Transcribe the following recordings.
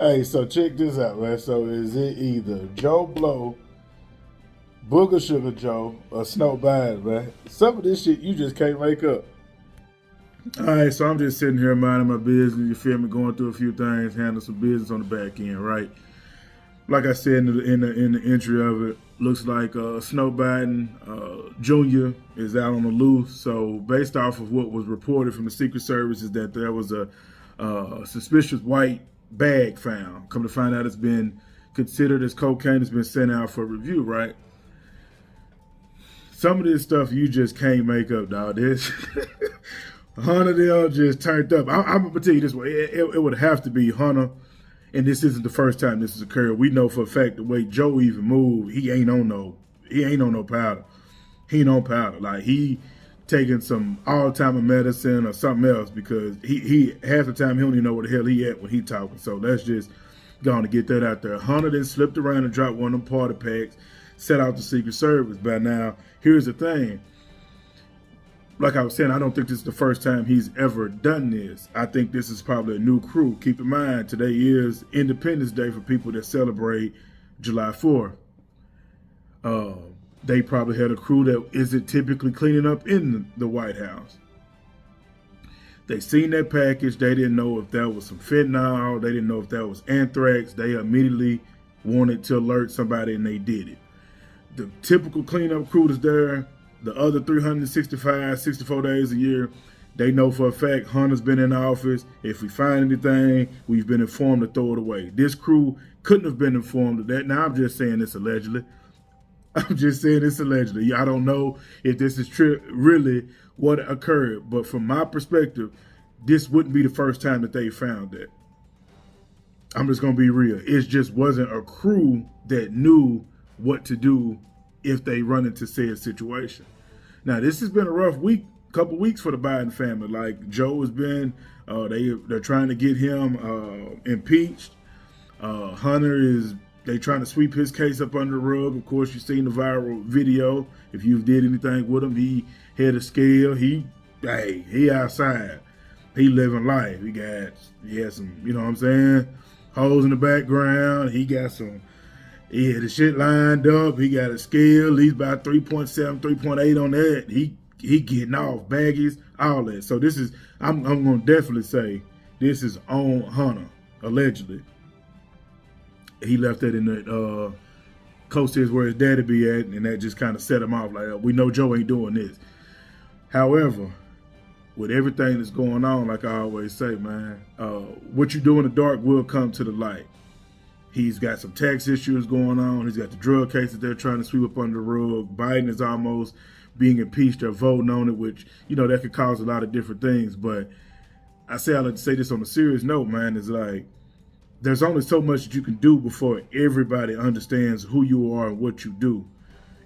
Hey, so check this out, man. So is it either Joe Blow, Booger Sugar Joe, or Snow Biden, man? Some of this shit you just can't make up. All right, so I'm just sitting here minding my business. You feel me? Going through a few things, handling some business on the back end, right? Like I said in the entry of it, looks like Snow Biden Jr. is out on the loose. So based off of what was reported from the Secret Service is that there was a suspicious white bag found. Come to find out, it's been considered as cocaine. It's been sent out for review, right? Some of this stuff you just can't make up, dog. This Hunter them just turned up. I'm gonna tell you this way: it would have to be Hunter, and this isn't the first time this has occurred. We know for a fact the way Joe even moved, he ain't on no powder. He ain't on powder. Like he taking some all-timer medicine or something else because he half the time he don't even know where the hell he at when he talking. So let's just going to get that out there. Hunter then slipped around and dropped one of them party packs, set out the Secret Service. But now, here's the thing. Like I was saying, I don't think this is the first time he's ever done this. I think this is probably a new crew. Keep in mind, today is Independence Day for people that celebrate July 4th. They probably had a crew that isn't typically cleaning up in the White House. They seen that package. They didn't know if that was some fentanyl. They didn't know if that was anthrax. They immediately wanted to alert somebody, and they did it. The typical cleanup crew is there. The other 365, 64 days a year, they know for a fact Hunter's been in office. If we find anything, we've been informed to throw it away. This crew couldn't have been informed of that. Now, I'm just saying this allegedly. I'm just saying this allegedly. I don't know if this is really what occurred, but from my perspective, this wouldn't be the first time that they found that. I'm just going to be real. It just wasn't a crew that knew what to do if they run into said situation. Now, this has been a rough couple weeks for the Biden family. Like Joe has been, they're trying to get him impeached. Hunter they trying to sweep his case up under the rug. Of course, you've seen the viral video. If you did anything with him, he had a scale. He outside. He living life. He had some, you know what I'm saying, holes in the background. He had the shit lined up. He got a scale. He's about 3.7, 3.8 on that. He getting off baggies, all that. So this is, I'm gonna definitely say this is on Hunter, allegedly. He left that in the co-stairs where his daddy be at, and that just kind of set him off. Like, we know Joe ain't doing this. However, with everything that's going on, like I always say, man, what you do in the dark will come to the light. He's got some tax issues going on. He's got the drug cases they're trying to sweep up under the rug. Biden is almost being impeached or voting on it, which, you know, that could cause a lot of different things. But I like to say this on a serious note, man, is like, there's only so much that you can do before everybody understands who you are and what you do.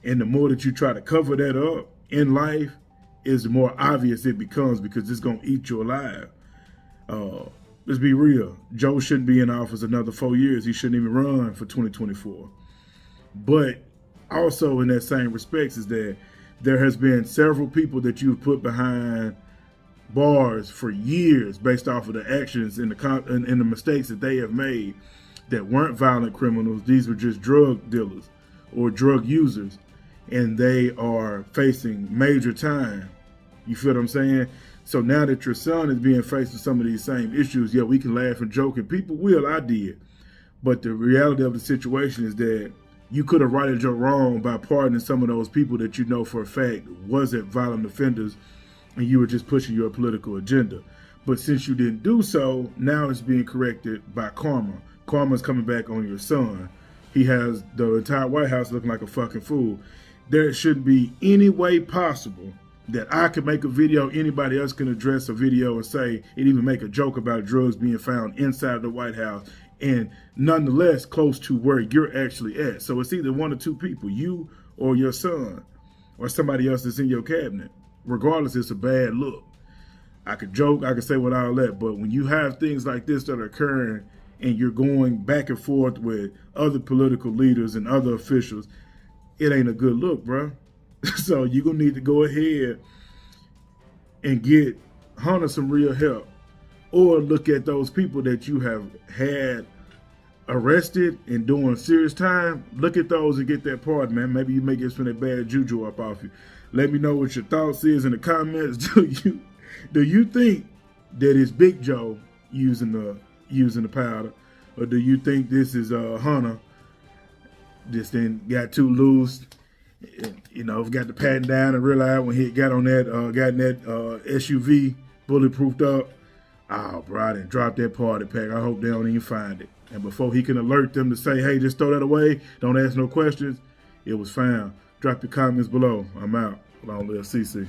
And the more that you try to cover that up in life, is the more obvious it becomes because it's going to eat you alive. Let's be real. Joe shouldn't be in office another 4 years. He shouldn't even run for 2024. But also in that same respects is that there has been several people that you've put behind bars for years based off of the actions and the mistakes that they have made that weren't violent criminals. These were just drug dealers or drug users, and they are facing major time. You feel what I'm saying? So now that your son is being faced with some of these same issues, yeah, we can laugh and joke, and people will, I did. But the reality of the situation is that you could have righted your wrong by pardoning some of those people that you know for a fact wasn't violent offenders, and you were just pushing your political agenda. But since you didn't do so, now it's being corrected by karma. Karma's coming back on your son. He has the entire White House looking like a fucking fool. There shouldn't be any way possible that I could make a video, anybody else can address a video and say, and even make a joke about drugs being found inside the White House, and nonetheless close to where you're actually at. So it's either one or two people, you or your son, or somebody else that's in your cabinet. Regardless, it's a bad look. I could joke, I could say what all that, but when you have things like this that are occurring and you're going back and forth with other political leaders and other officials, it ain't a good look, bro. So you're going to need to go ahead and get Hunter some real help, or look at those people that you have had arrested and doing serious time, look at those and get that pardon, man. Maybe you may get some of that bad juju up off you. Let me know what your thoughts is in the comments. Do you think that it's Big Joe using the powder, or do you think this is Hunter just then got too loose? Got the patent down and realized when he got in that SUV bulletproofed up. Oh, bro, I didn't drop that party pack. I hope they don't even find it. And before he can alert them to say, hey, just throw that away, don't ask no questions, it was found. Drop your comments below. I'm out. Long live CC.